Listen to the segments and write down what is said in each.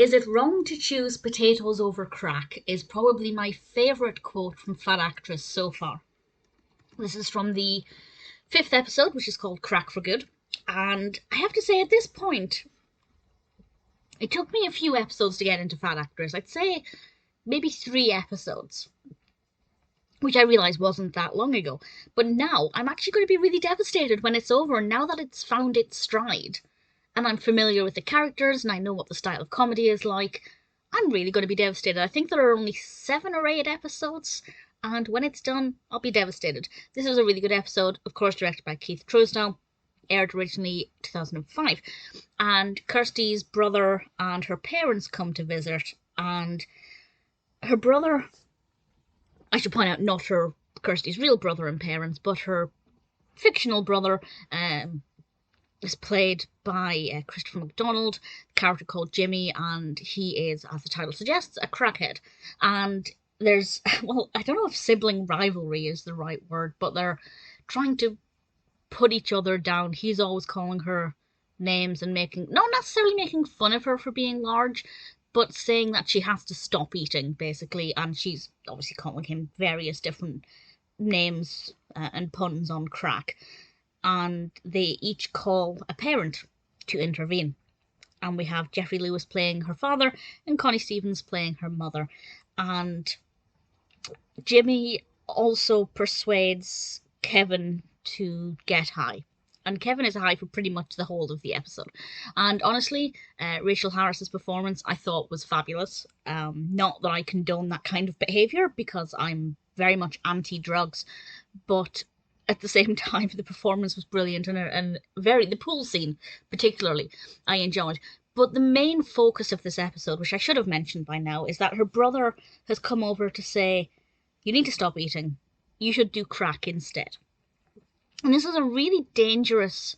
Is it wrong to choose potatoes over crack is probably my favourite quote from Fat Actress so far. This is from the 5th episode, which is called Crack for Good. And I have to say, at this point, it took me a few episodes to get into Fat Actress. I'd say maybe 3 episodes, which I realise wasn't that long ago. But now, I'm actually going to be really devastated when it's over, now that it's found its stride. And I'm familiar with the characters, and I know what the style of comedy is like. I'm really going to be devastated. I think there are only 7 or 8 episodes, and when it's done, I'll be devastated. This was a really good episode, of course directed by Keith Truesdell, aired originally 2005, and Kirstie's brother and her parents come to visit, and her brother, I should point out, not Kirstie's real brother and parents, but her fictional brother, is played by Christopher McDonald, a character called Jimmy, and he is, as the title suggests, a crackhead. And there's, well, I don't know if sibling rivalry is the right word, but they're trying to put each other down. He's always calling her names and not necessarily making fun of her for being large, but saying that she has to stop eating, basically, and she's obviously calling him various different names and puns on crack. And they each call a parent to intervene. And we have Geoffrey Lewis playing her father and Connie Stevens playing her mother. And Jimmy also persuades Kevyn to get high. And Kevyn is high for pretty much the whole of the episode. And honestly, Rachael Harris's performance I thought was fabulous. Not that I condone that kind of behaviour, because I'm very much anti-drugs, but at the same time, the performance was brilliant, and the pool scene particularly I enjoyed. But the main focus of this episode, which I should have mentioned by now, is that her brother has come over to say, you need to stop eating. You should do crack instead. And this is a really dangerous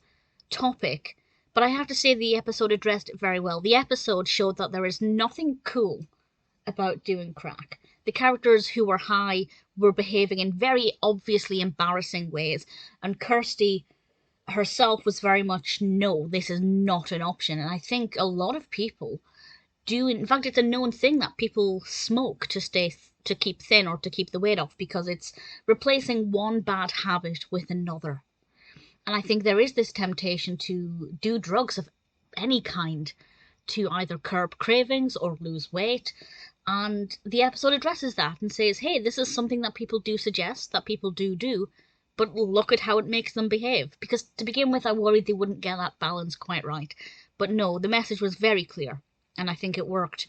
topic, but I have to say the episode addressed it very well. The episode showed that there is nothing cool about doing crack. The characters who were high were behaving in very obviously embarrassing ways, and Kirstie herself was very much, no, this is not an option. And I think a lot of people do, in fact it's a known thing that people smoke to keep thin or to keep the weight off, because it's replacing one bad habit with another. And I think there is this temptation to do drugs of any kind to either curb cravings or lose weight. And the episode addresses that and says, hey, this is something that people do suggest, that people do, but look at how it makes them behave. Because to begin with, I worried they wouldn't get that balance quite right. But no, the message was very clear, and I think it worked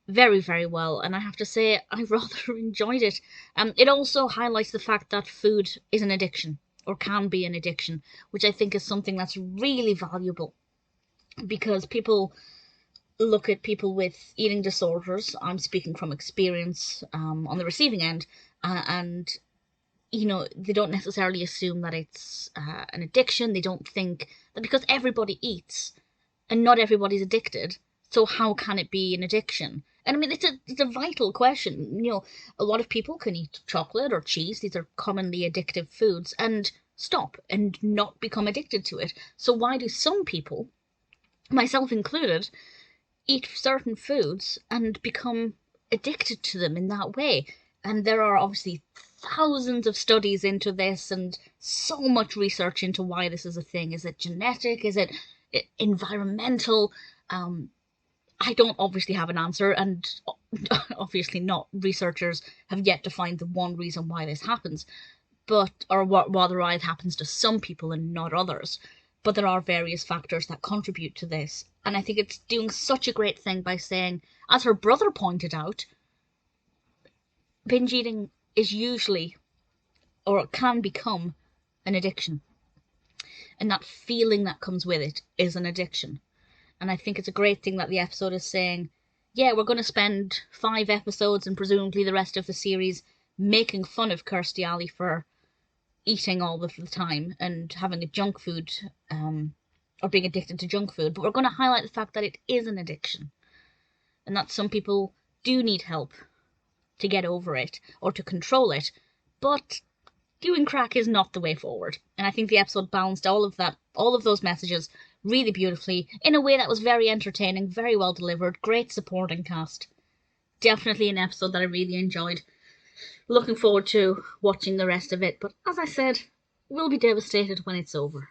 very, very well. And I have to say, I rather enjoyed it. It also highlights the fact that food is an addiction, or can be an addiction, which I think is something that's really valuable. Because people look at people with eating disorders, I'm speaking from experience on the receiving end, and they don't necessarily assume that it's an addiction. They don't think that because everybody eats and not everybody's addicted, so how can it be an addiction? And I mean, it's a vital question. A lot of people can eat chocolate or cheese, these are commonly addictive foods, and stop and not become addicted to it. So why do some people, myself included, eat certain foods and become addicted to them in that way? And there are obviously thousands of studies into this, and so much research into why this is a thing. Is it genetic? Is it environmental? I don't obviously have an answer, and obviously not researchers have yet to find the one reason why this happens, or why it happens to some people and not others. But there are various factors that contribute to this. And I think it's doing such a great thing by saying, as her brother pointed out, binge eating is usually, or it can become, an addiction. And that feeling that comes with it is an addiction. And I think it's a great thing that the episode is saying, yeah, we're going to spend 5 episodes and presumably the rest of the series making fun of Kirstie Alley for eating all the time and having a junk food, or being addicted to junk food, but we're going to highlight the fact that it is an addiction, and that some people do need help to get over it or to control it, but doing crack is not the way forward. And I think the episode balanced all of those messages really beautifully in a way that was very entertaining, very well delivered, great supporting cast. Definitely an episode that I really enjoyed. Looking forward to watching the rest of it, but as I said, we'll be devastated when it's over.